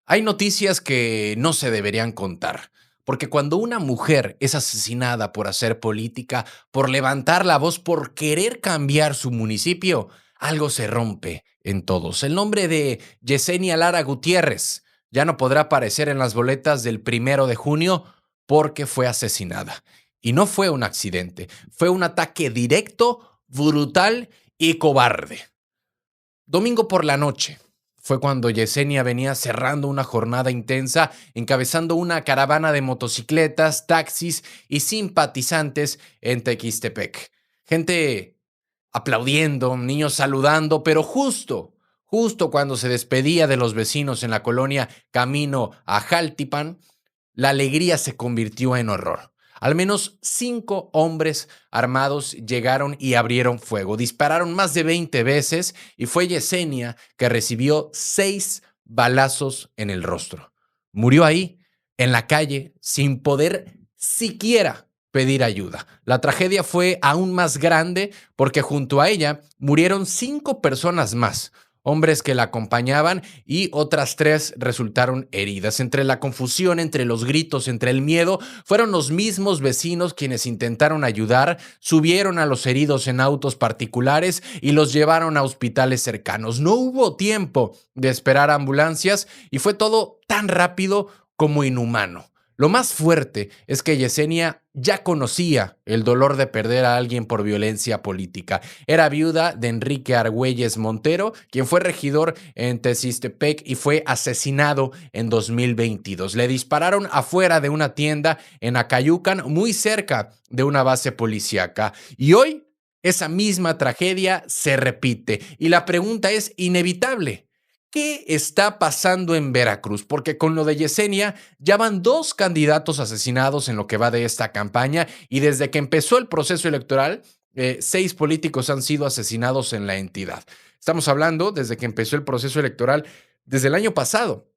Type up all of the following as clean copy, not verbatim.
Hay noticias que no se deberían contar, porque cuando una mujer es asesinada por hacer política, por levantar la voz, por querer cambiar su municipio, algo se rompe en todos. El nombre de Yesenia Lara Gutiérrez ya no podrá aparecer en las boletas del 1 de junio porque fue asesinada. Y no fue un accidente, fue un ataque directo, brutal y cobarde. Domingo por la noche fue cuando Yesenia venía cerrando una jornada intensa, encabezando una caravana de motocicletas, taxis y simpatizantes en Tequistepec. Gente aplaudiendo, niños saludando, pero justo cuando se despedía de los vecinos en la colonia camino a Jaltipan, la alegría se convirtió en horror. Al menos 5 hombres armados llegaron y abrieron fuego. Dispararon más de 20 veces y fue Yesenia que recibió 6 balazos en el rostro. Murió ahí, en la calle, sin poder siquiera pedir ayuda. La tragedia fue aún más grande porque junto a ella murieron 5 personas más, hombres que la acompañaban, y otras 3 resultaron heridas. Entre la confusión, entre los gritos, entre el miedo, fueron los mismos vecinos quienes intentaron ayudar, subieron a los heridos en autos particulares y los llevaron a hospitales cercanos. No hubo tiempo de esperar ambulancias y fue todo tan rápido como inhumano. Lo más fuerte es que Yesenia ya conocía el dolor de perder a alguien por violencia política. Era viuda de Enrique Argüelles Montero, quien fue regidor en Tequistepec y fue asesinado en 2022. Le dispararon afuera de una tienda en Acayucan, muy cerca de una base policíaca. Y hoy esa misma tragedia se repite. Y la pregunta es inevitable. ¿Qué está pasando en Veracruz? Porque con lo de Yesenia ya van 2 candidatos asesinados en lo que va de esta campaña, y desde que empezó el proceso electoral, 6 políticos han sido asesinados en la entidad. Estamos hablando desde que empezó el proceso electoral desde el año pasado,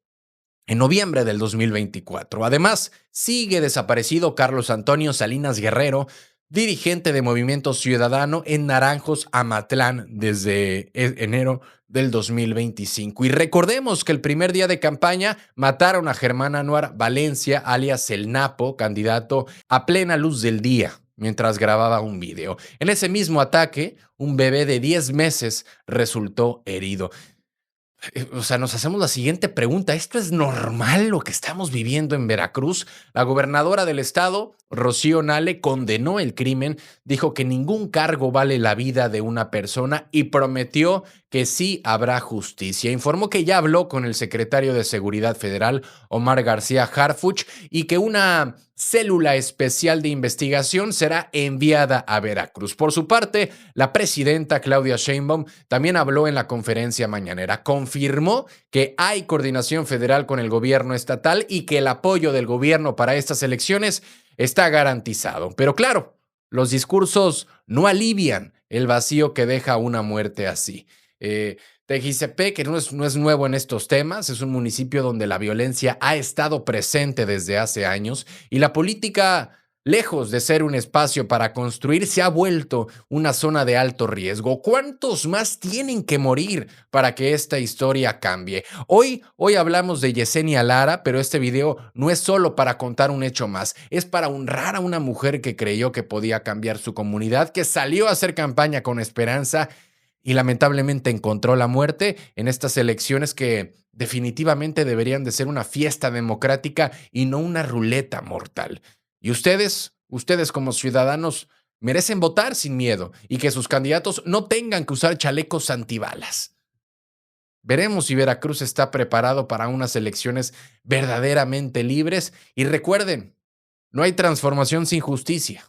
en noviembre del 2024. Además, sigue desaparecido Carlos Antonio Salinas Guerrero, dirigente de Movimiento Ciudadano en Naranjos, Amatlán, desde enero del 2025. Y recordemos que el primer día de campaña mataron a Germán Anuar Valencia, alias El Napo, candidato, a plena luz del día, mientras grababa un video. En ese mismo ataque, un bebé de 10 meses resultó herido. O sea, nos hacemos la siguiente pregunta: ¿esto es normal lo que estamos viviendo en Veracruz? La gobernadora del estado, Rocío Nale, condenó el crimen, dijo que ningún cargo vale la vida de una persona y prometió que sí habrá justicia. Informó que ya habló con el secretario de Seguridad Federal, Omar García Harfuch, y que una célula especial de investigación será enviada a Veracruz. Por su parte, la presidenta Claudia Sheinbaum también habló en la conferencia mañanera. Confirmó que hay coordinación federal con el gobierno estatal y que el apoyo del gobierno para estas elecciones está garantizado. Pero claro, los discursos no alivian el vacío que deja una muerte así. Tequistepec, que no es nuevo en estos temas, es un municipio donde la violencia ha estado presente desde hace años, y la política, lejos de ser un espacio para construir, se ha vuelto una zona de alto riesgo. ¿Cuántos más tienen que morir para que esta historia cambie? Hoy hablamos de Yesenia Lara, pero este video no es solo para contar un hecho más, es para honrar a una mujer que creyó que podía cambiar su comunidad, que salió a hacer campaña con esperanza y lamentablemente encontró la muerte en estas elecciones que definitivamente deberían de ser una fiesta democrática y no una ruleta mortal. Y ustedes como ciudadanos merecen votar sin miedo y que sus candidatos no tengan que usar chalecos antibalas. Veremos si Veracruz está preparado para unas elecciones verdaderamente libres, y recuerden, no hay transformación sin justicia.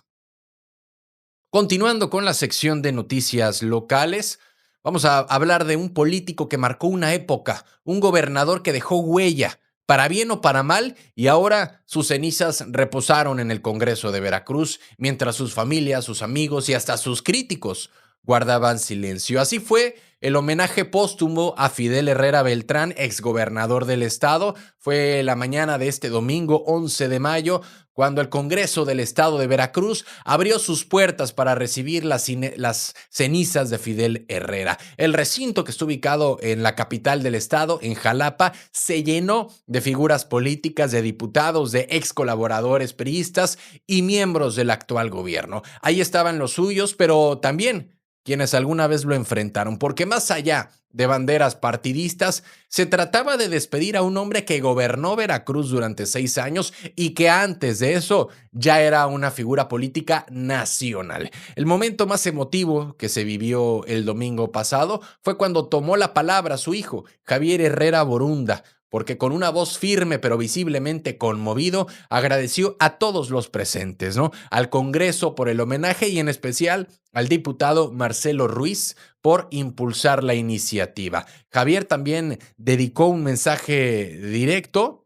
Continuando con la sección de noticias locales, vamos a hablar de un político que marcó una época, un gobernador que dejó huella, para bien o para mal, y ahora sus cenizas reposaron en el Congreso de Veracruz, mientras sus familias, sus amigos y hasta sus críticos guardaban silencio. Así fue el homenaje póstumo a Fidel Herrera Beltrán, exgobernador del estado. Fue la mañana de este domingo 11 de mayo, cuando el Congreso del Estado de Veracruz abrió sus puertas para recibir las cenizas de Fidel Herrera. El recinto, que está ubicado en la capital del estado, en Jalapa, se llenó de figuras políticas, de diputados, de ex colaboradores priistas y miembros del actual gobierno. Ahí estaban los suyos, pero también quienes alguna vez lo enfrentaron, porque más allá de banderas partidistas, se trataba de despedir a un hombre que gobernó Veracruz durante 6 años y que antes de eso ya era una figura política nacional. El momento más emotivo que se vivió el domingo pasado fue cuando tomó la palabra su hijo, Javier Herrera Borunda, porque con una voz firme pero visiblemente conmovido agradeció a todos los presentes, ¿no? Al Congreso por el homenaje y en especial al diputado Marcelo Ruiz por impulsar la iniciativa. Javier también dedicó un mensaje directo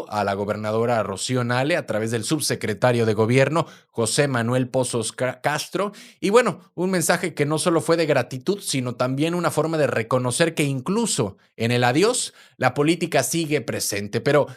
a la gobernadora Rocío Nale a través del subsecretario de Gobierno, José Manuel Pozos Castro. Y bueno, un mensaje que no solo fue de gratitud, sino también una forma de reconocer que incluso en el adiós, la política sigue presente. Pero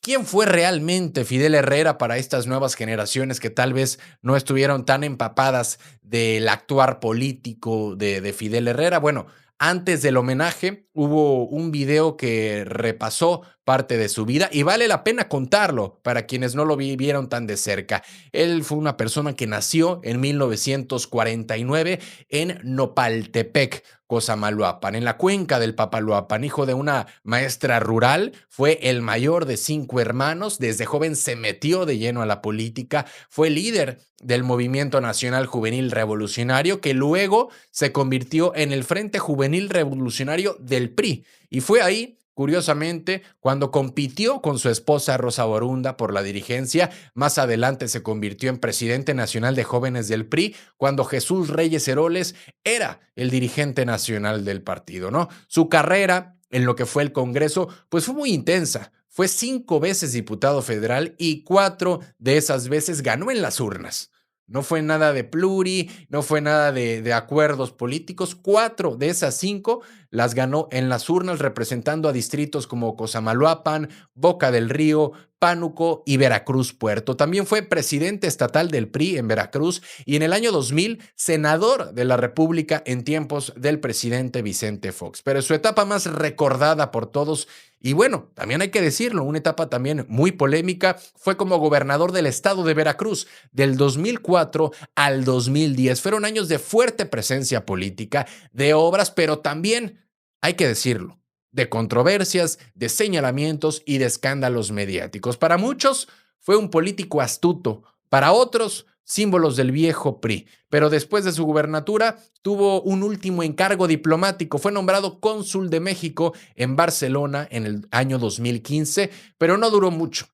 ¿quién fue realmente Fidel Herrera para estas nuevas generaciones que tal vez no estuvieron tan empapadas del actuar político de Fidel Herrera? Bueno, antes del homenaje hubo un video que repasó parte de su vida y vale la pena contarlo para quienes no lo vivieron tan de cerca. Él fue una persona que nació en 1949 en Nopaltepec, Cosamaloapan, en la cuenca del Papaloapan. Hijo de una maestra rural, fue el mayor de 5 hermanos. Desde joven se metió de lleno a la política. Fue líder del Movimiento Nacional Juvenil Revolucionario, que luego se convirtió en el Frente Juvenil Revolucionario del PRI. Y fue ahí, curiosamente, cuando compitió con su esposa Rosa Borunda por la dirigencia. Más adelante se convirtió en presidente nacional de jóvenes del PRI, cuando Jesús Reyes Heroles era el dirigente nacional del partido, ¿no? Su carrera en lo que fue el Congreso, pues fue muy intensa. Fue 5 veces diputado federal y 4 de esas veces ganó en las urnas. No fue nada de pluri, no fue nada de acuerdos políticos. 4 de esas 5 las ganó en las urnas, representando a distritos como Cosamaloapan, Boca del Río, Pánuco y Veracruz Puerto. También fue presidente estatal del PRI en Veracruz y en el año 2000 senador de la República en tiempos del presidente Vicente Fox. Pero su etapa más recordada por todos, y bueno, también hay que decirlo, una etapa también muy polémica, fue como gobernador del estado de Veracruz del 2004 al 2010. Fueron años de fuerte presencia política, de obras, pero también, hay que decirlo, de controversias, de señalamientos y de escándalos mediáticos. Para muchos fue un político astuto, para otros símbolos del viejo PRI, pero después de su gubernatura tuvo un último encargo diplomático. Fue nombrado cónsul de México en Barcelona en el año 2015, pero no duró mucho,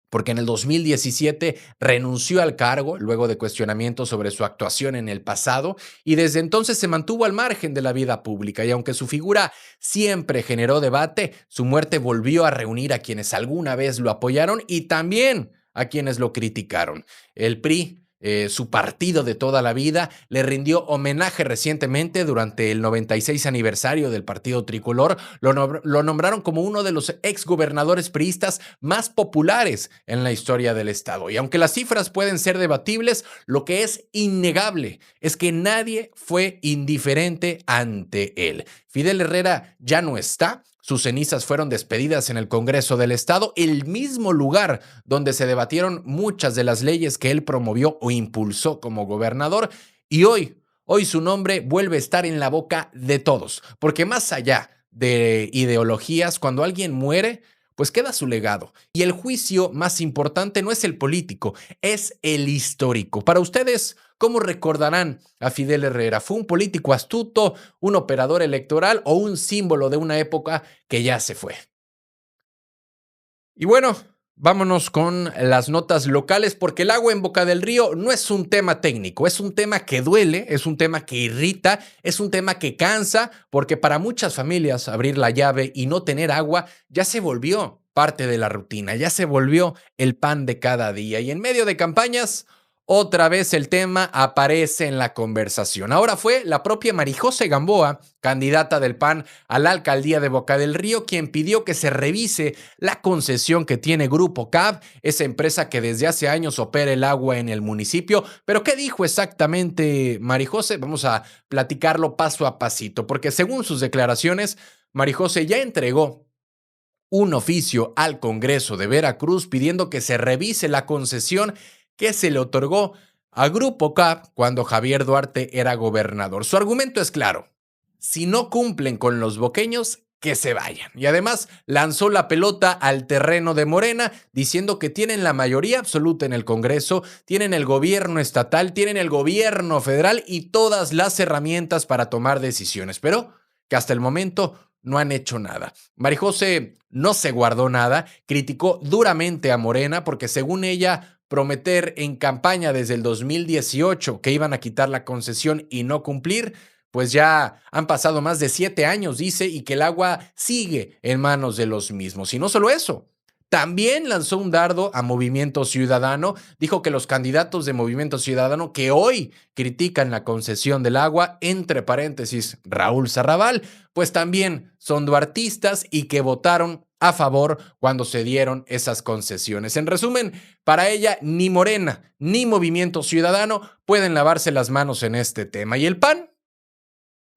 porque en el 2017 renunció al cargo luego de cuestionamientos sobre su actuación en el pasado y desde entonces se mantuvo al margen de la vida pública. Y aunque su figura siempre generó debate, su muerte volvió a reunir a quienes alguna vez lo apoyaron y también a quienes lo criticaron. El PRI, su partido de toda la vida, le rindió homenaje recientemente durante el 96 aniversario del partido tricolor. Lo nombraron como uno de los exgobernadores priistas más populares en la historia del estado. Y aunque las cifras pueden ser debatibles, lo que es innegable es que nadie fue indiferente ante él. Fidel Herrera ya no está. Sus cenizas fueron despedidas en el Congreso del Estado, el mismo lugar donde se debatieron muchas de las leyes que él promovió o impulsó como gobernador. Y hoy su nombre vuelve a estar en la boca de todos, porque más allá de ideologías, cuando alguien muere, pues queda su legado. Y el juicio más importante no es el político, es el histórico. Para ustedes, ¿cómo recordarán a Fidel Herrera? ¿Fue un político astuto, un operador electoral o un símbolo de una época que ya se fue? Y bueno, vámonos con las notas locales, porque el agua en Boca del Río no es un tema técnico, es un tema que duele, es un tema que irrita, es un tema que cansa, porque para muchas familias abrir la llave y no tener agua ya se volvió parte de la rutina, ya se volvió el pan de cada día. Y en medio de campañas, otra vez el tema aparece en la conversación. Ahora fue la propia Marijose Gamboa, candidata del PAN a la alcaldía de Boca del Río, quien pidió que se revise la concesión que tiene Grupo CAV, esa empresa que desde hace años opera el agua en el municipio. Pero ¿qué dijo exactamente Marijose? Vamos a platicarlo paso a pasito, porque según sus declaraciones, Marijose ya entregó un oficio al Congreso de Veracruz pidiendo que se revise la concesión que se le otorgó a Grupo CAP cuando Javier Duarte era gobernador. Su argumento es claro: si no cumplen con los boqueños, que se vayan. Y además lanzó la pelota al terreno de Morena, diciendo que tienen la mayoría absoluta en el Congreso, tienen el gobierno estatal, tienen el gobierno federal y todas las herramientas para tomar decisiones, pero que hasta el momento no han hecho nada. Marijose no se guardó nada, criticó duramente a Morena porque, según ella, prometer en campaña desde el 2018 que iban a quitar la concesión y no cumplir, pues ya han pasado más de 7 años, dice, y que el agua sigue en manos de los mismos. Y no solo eso, también lanzó un dardo a Movimiento Ciudadano, dijo que los candidatos de Movimiento Ciudadano que hoy critican la concesión del agua, entre paréntesis Raúl Sarrabal, pues también son duartistas y que votaron a favor cuando se dieron esas concesiones. En resumen, para ella ni Morena ni Movimiento Ciudadano pueden lavarse las manos en este tema. ¿Y el PAN?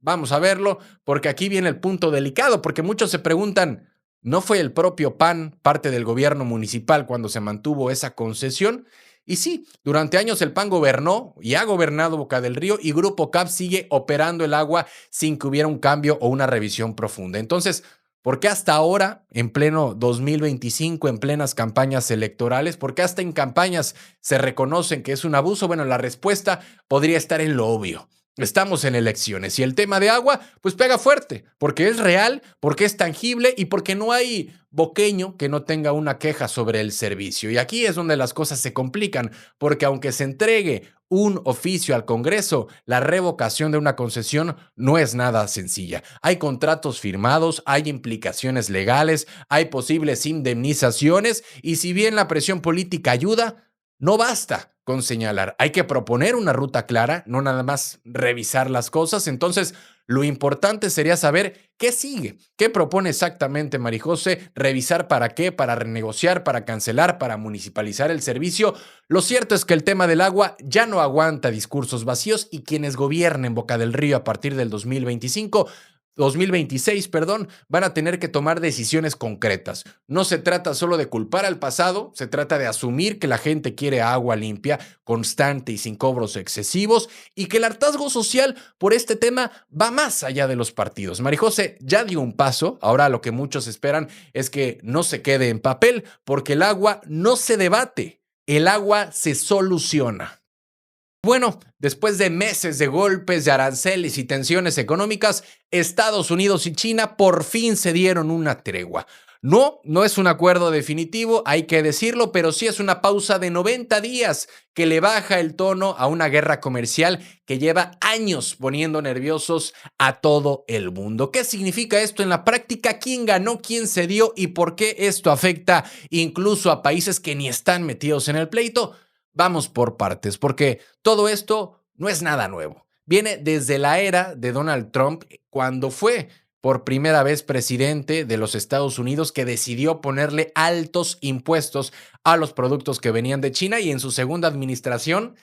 Vamos a verlo, porque aquí viene el punto delicado, porque muchos se preguntan, ¿no fue el propio PAN parte del gobierno municipal cuando se mantuvo esa concesión? Y sí, durante años el PAN gobernó y ha gobernado Boca del Río, y Grupo CAP sigue operando el agua sin que hubiera un cambio o una revisión profunda. Entonces, ¿por qué hasta ahora, en pleno 2025, en plenas campañas electorales, por qué hasta en campañas se reconocen que es un abuso? Bueno, la respuesta podría estar en lo obvio. Estamos en elecciones y el tema de agua pues pega fuerte, porque es real, porque es tangible y porque no hay boqueño que no tenga una queja sobre el servicio. Y aquí es donde las cosas se complican, porque aunque se entregue un oficio al Congreso, la revocación de una concesión no es nada sencilla. Hay contratos firmados, hay implicaciones legales, hay posibles indemnizaciones, y si bien la presión política ayuda, no basta con señalar, hay que proponer una ruta clara, no nada más revisar las cosas. Entonces, lo importante sería saber qué sigue, qué propone exactamente Marijose, revisar para qué, para renegociar, para cancelar, para municipalizar el servicio. Lo cierto es que el tema del agua ya no aguanta discursos vacíos, y quienes gobiernen Boca del Río a partir del 2026, perdón, van a tener que tomar decisiones concretas. No se trata solo de culpar al pasado, se trata de asumir que la gente quiere agua limpia, constante y sin cobros excesivos, y que el hartazgo social por este tema va más allá de los partidos. Marijose ya dio un paso, ahora lo que muchos esperan es que no se quede en papel, porque el agua no se debate, el agua se soluciona. Bueno, después de meses de golpes, de aranceles y tensiones económicas, Estados Unidos y China por fin se dieron una tregua. No es un acuerdo definitivo, hay que decirlo, pero sí es una pausa de 90 días que le baja el tono a una guerra comercial que lleva años poniendo nerviosos a todo el mundo. ¿Qué significa esto en la práctica? ¿Quién ganó? ¿Quién cedió? ¿Y por qué esto afecta incluso a países que ni están metidos en el pleito? Vamos por partes, porque todo esto no es nada nuevo. Viene desde la era de Donald Trump, cuando fue por primera vez presidente de los Estados Unidos, que decidió ponerle altos impuestos a los productos que venían de China, y en su segunda administración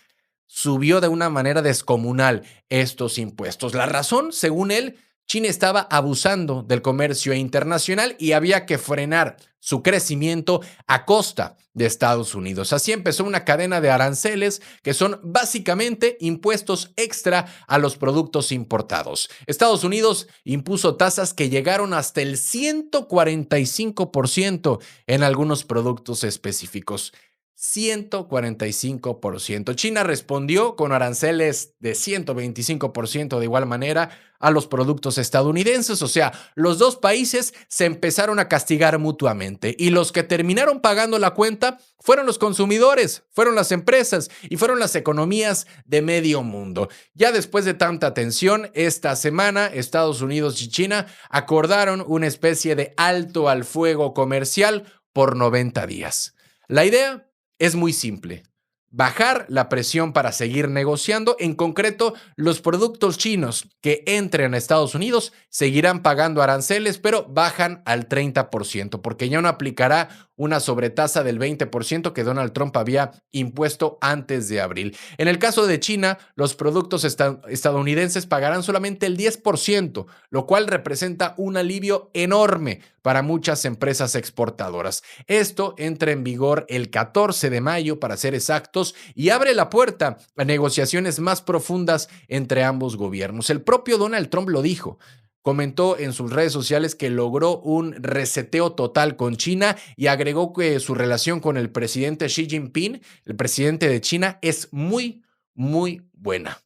subió de una manera descomunal estos impuestos. La razón, según él, China estaba abusando del comercio internacional y había que frenar su crecimiento a costa de Estados Unidos. Así empezó una cadena de aranceles que son básicamente impuestos extra a los productos importados. Estados Unidos impuso tasas que llegaron hasta el 145% en algunos productos específicos. 145%. China respondió con aranceles de 125% de igual manera a los productos estadounidenses. O sea, los dos países se empezaron a castigar mutuamente, y los que terminaron pagando la cuenta fueron los consumidores, fueron las empresas y fueron las economías de medio mundo. Ya después de tanta tensión, esta semana Estados Unidos y China acordaron una especie de alto al fuego comercial por 90 días. La idea es muy simple: bajar la presión para seguir negociando. En concreto, los productos chinos que entren a Estados Unidos seguirán pagando aranceles, pero bajan al 30%, porque ya no aplicará una sobretasa del 20% que Donald Trump había impuesto antes de abril. En el caso de China, los productos estadounidenses pagarán solamente el 10%, lo cual representa un alivio enorme para muchas empresas exportadoras. Esto entra en vigor el 14 de mayo, para ser exactos, y abre la puerta a negociaciones más profundas entre ambos gobiernos. El propio Donald Trump lo dijo. Comentó en sus redes sociales que logró un reseteo total con China y agregó que su relación con el presidente Xi Jinping, el presidente de China, es muy, muy buena.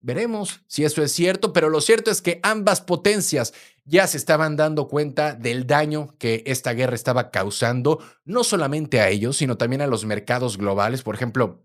Veremos si eso es cierto, pero lo cierto es que ambas potencias ya se estaban dando cuenta del daño que esta guerra estaba causando, no solamente a ellos, sino también a los mercados globales. Por ejemplo,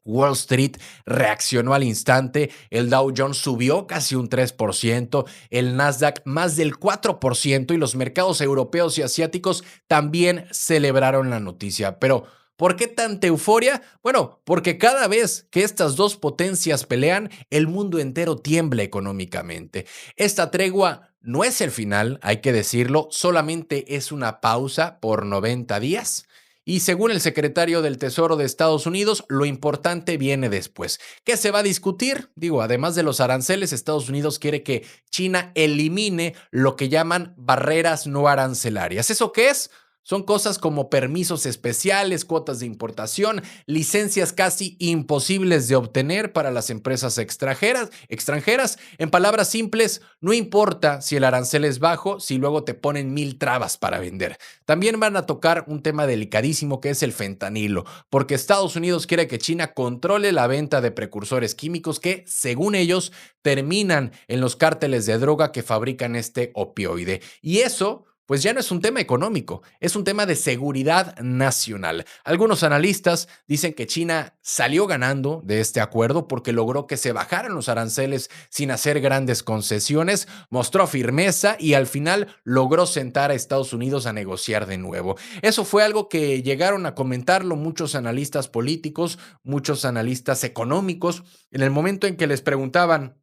Wall Street reaccionó al instante, el Dow Jones subió casi un 3%, el Nasdaq más del 4% y los mercados europeos y asiáticos también celebraron la noticia. Pero, ¿por qué tanta euforia? Bueno, porque cada vez que estas dos potencias pelean, el mundo entero tiembla económicamente. Esta tregua no es el final, hay que decirlo, solamente es una pausa por 90 días. Y según el secretario del Tesoro de Estados Unidos, lo importante viene después. ¿Qué se va a discutir? Digo, además de los aranceles, Estados Unidos quiere que China elimine lo que llaman barreras no arancelarias. ¿Eso qué es? Son cosas como permisos especiales, cuotas de importación, licencias casi imposibles de obtener para las empresas extranjeras. En palabras simples, no importa si el arancel es bajo, si luego te ponen 1000 trabas para vender. También van a tocar un tema delicadísimo que es el fentanilo, porque Estados Unidos quiere que China controle la venta de precursores químicos que, según ellos, terminan en los cárteles de droga que fabrican este opioide. Y eso, pues ya no es un tema económico, es un tema de seguridad nacional. Algunos analistas dicen que China salió ganando de este acuerdo porque logró que se bajaran los aranceles sin hacer grandes concesiones, mostró firmeza y al final logró sentar a Estados Unidos a negociar de nuevo. Eso fue algo que llegaron a comentarlo muchos analistas políticos, muchos analistas económicos, en el momento en que les preguntaban,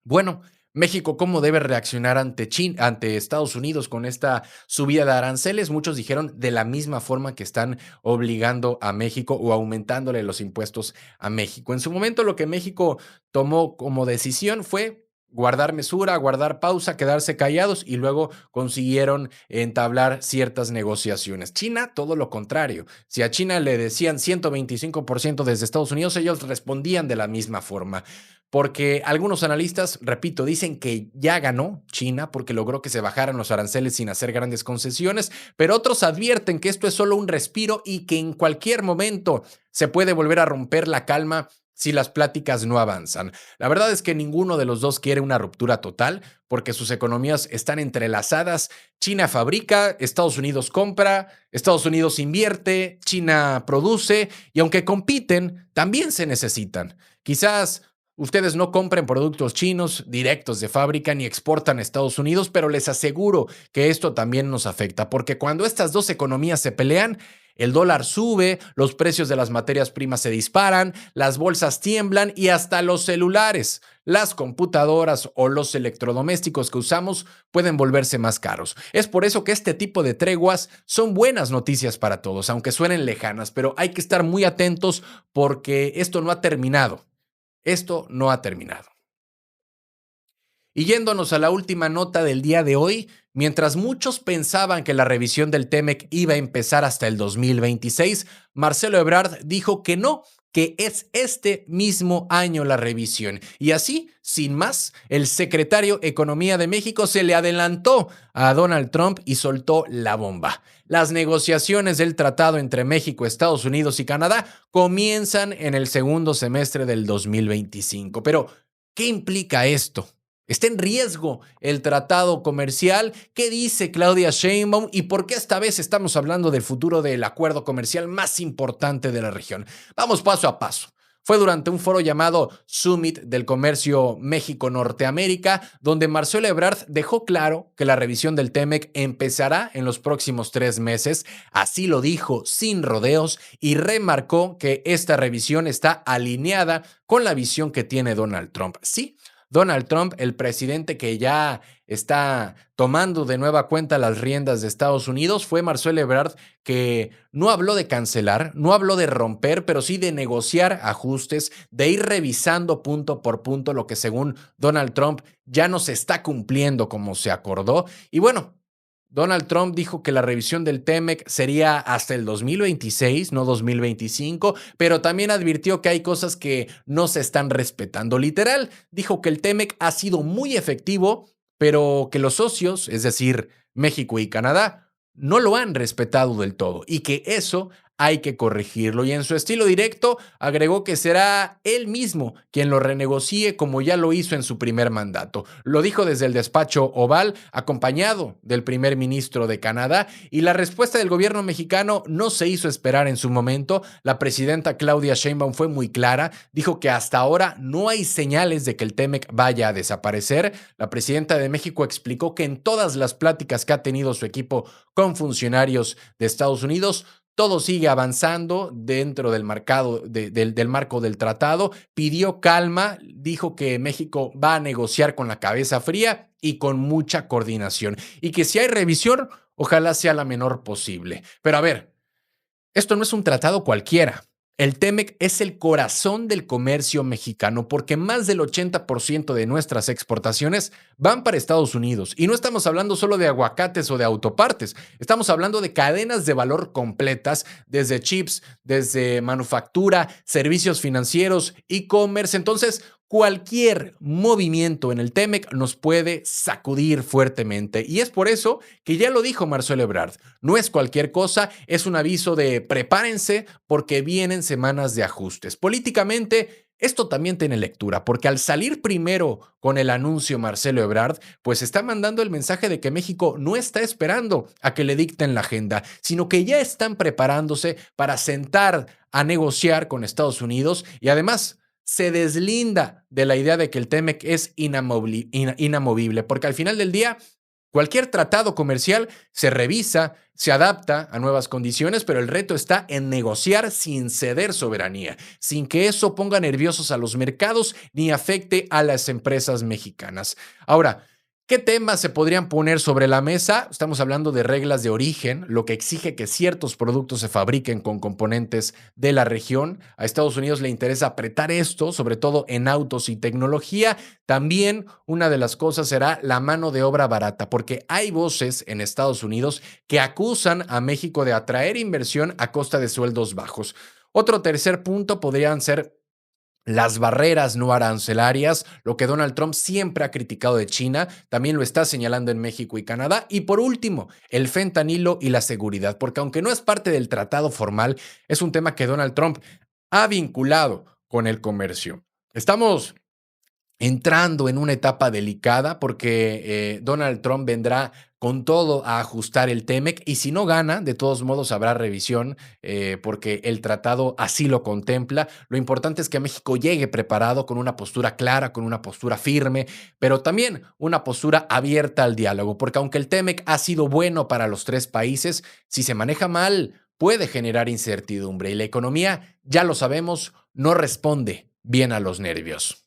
bueno, México, ¿cómo debe reaccionar ante China, ante Estados Unidos con esta subida de aranceles? Muchos dijeron de la misma forma que están obligando a México o aumentándole los impuestos a México. En su momento, lo que México tomó como decisión fue guardar mesura, guardar pausa, quedarse callados y luego consiguieron entablar ciertas negociaciones. China, todo lo contrario. Si a China le decían 125% desde Estados Unidos, ellos respondían de la misma forma. Porque algunos analistas, repito, dicen que ya ganó China porque logró que se bajaran los aranceles sin hacer grandes concesiones, pero otros advierten que esto es solo un respiro y que en cualquier momento se puede volver a romper la calma si las pláticas no avanzan. La verdad es que ninguno de los dos quiere una ruptura total porque sus economías están entrelazadas. China fabrica, Estados Unidos compra, Estados Unidos invierte, China produce y aunque compiten, también se necesitan. Quizás ustedes no compren productos chinos directos de fábrica ni exportan a Estados Unidos, pero les aseguro que esto también nos afecta, porque cuando estas dos economías se pelean, el dólar sube, los precios de las materias primas se disparan, las bolsas tiemblan y hasta los celulares, las computadoras o los electrodomésticos que usamos pueden volverse más caros. Es por eso que este tipo de treguas son buenas noticias para todos, aunque suenen lejanas, pero hay que estar muy atentos porque esto no ha terminado. Esto no ha terminado. Y yéndonos a la última nota del día de hoy, mientras muchos pensaban que la revisión del TEMEC iba a empezar hasta el 2026, Marcelo Ebrard dijo que no, que es este mismo año la revisión. Y así, sin más, el secretario de Economía de México se le adelantó a Donald Trump y soltó la bomba. Las negociaciones del tratado entre México, Estados Unidos y Canadá comienzan en el segundo semestre del 2025. Pero, ¿qué implica esto? ¿Está en riesgo el tratado comercial? ¿Qué dice Claudia Sheinbaum? ¿Y por qué esta vez estamos hablando del futuro del acuerdo comercial más importante de la región? Vamos paso a paso. Fue durante un foro llamado Summit del Comercio México-Norteamérica, donde Marcelo Ebrard dejó claro que la revisión del TEMEC empezará en los próximos 3 meses. Así lo dijo sin rodeos y remarcó que esta revisión está alineada con la visión que tiene Donald Trump. Sí, Donald Trump, el presidente que ya está tomando de nueva cuenta las riendas de Estados Unidos, fue Marcelo Ebrard, que no habló de cancelar, no habló de romper, pero sí de negociar ajustes, de ir revisando punto por punto lo que según Donald Trump ya no se está cumpliendo como se acordó. Y bueno, Donald Trump dijo que la revisión del TEMEC sería hasta el 2026, no 2025, pero también advirtió que hay cosas que no se están respetando. Literal, dijo que el TEMEC ha sido muy efectivo, pero que los socios, es decir, México y Canadá, no lo han respetado del todo y que eso hay que corregirlo. Y en su estilo directo agregó que será él mismo quien lo renegocie como ya lo hizo en su primer mandato. Lo dijo desde el despacho Oval, acompañado del primer ministro de Canadá, y la respuesta del gobierno mexicano no se hizo esperar en su momento. La presidenta Claudia Sheinbaum fue muy clara, dijo que hasta ahora no hay señales de que el TEMEC vaya a desaparecer. La presidenta de México explicó que en todas las pláticas que ha tenido su equipo con funcionarios de Estados Unidos, todo sigue avanzando dentro del marco del tratado. Pidió calma, dijo que México va a negociar con la cabeza fría y con mucha coordinación. Y que si hay revisión, ojalá sea la menor posible. Pero a ver, esto no es un tratado cualquiera. El TEMEC es el corazón del comercio mexicano porque más del 80% de nuestras exportaciones van para Estados Unidos. Y no estamos hablando solo de aguacates o de autopartes, estamos hablando de cadenas de valor completas, desde chips, desde manufactura, servicios financieros, e-commerce. Entonces, cualquier movimiento en el TEMEC nos puede sacudir fuertemente. Y es por eso que ya lo dijo Marcelo Ebrard. No es cualquier cosa, es un aviso de prepárense porque vienen semanas de ajustes. Políticamente, esto también tiene lectura, porque al salir primero con el anuncio Marcelo Ebrard, pues está mandando el mensaje de que México no está esperando a que le dicten la agenda, sino que ya están preparándose para sentar a negociar con Estados Unidos y además se deslinda de la idea de que el TEMEC es inamovible, porque al final del día cualquier tratado comercial se revisa, se adapta a nuevas condiciones, pero el reto está en negociar sin ceder soberanía, sin que eso ponga nerviosos a los mercados ni afecte a las empresas mexicanas. Ahora, ¿qué temas se podrían poner sobre la mesa? Estamos hablando de reglas de origen, lo que exige que ciertos productos se fabriquen con componentes de la región. A Estados Unidos le interesa apretar esto, sobre todo en autos y tecnología. También una de las cosas será la mano de obra barata, porque hay voces en Estados Unidos que acusan a México de atraer inversión a costa de sueldos bajos. Otro tercer punto podrían ser las barreras no arancelarias, lo que Donald Trump siempre ha criticado de China, también lo está señalando en México y Canadá. Y por último, el fentanilo y la seguridad, porque aunque no es parte del tratado formal, es un tema que Donald Trump ha vinculado con el comercio. Estamos entrando en una etapa delicada porque Donald Trump vendrá con todo a ajustar el TEMEC y si no gana, de todos modos habrá revisión porque el tratado así lo contempla. Lo importante es que México llegue preparado con una postura clara, con una postura firme, pero también una postura abierta al diálogo, porque aunque el TEMEC ha sido bueno para los tres países, si se maneja mal puede generar incertidumbre y la economía, ya lo sabemos, no responde bien a los nervios.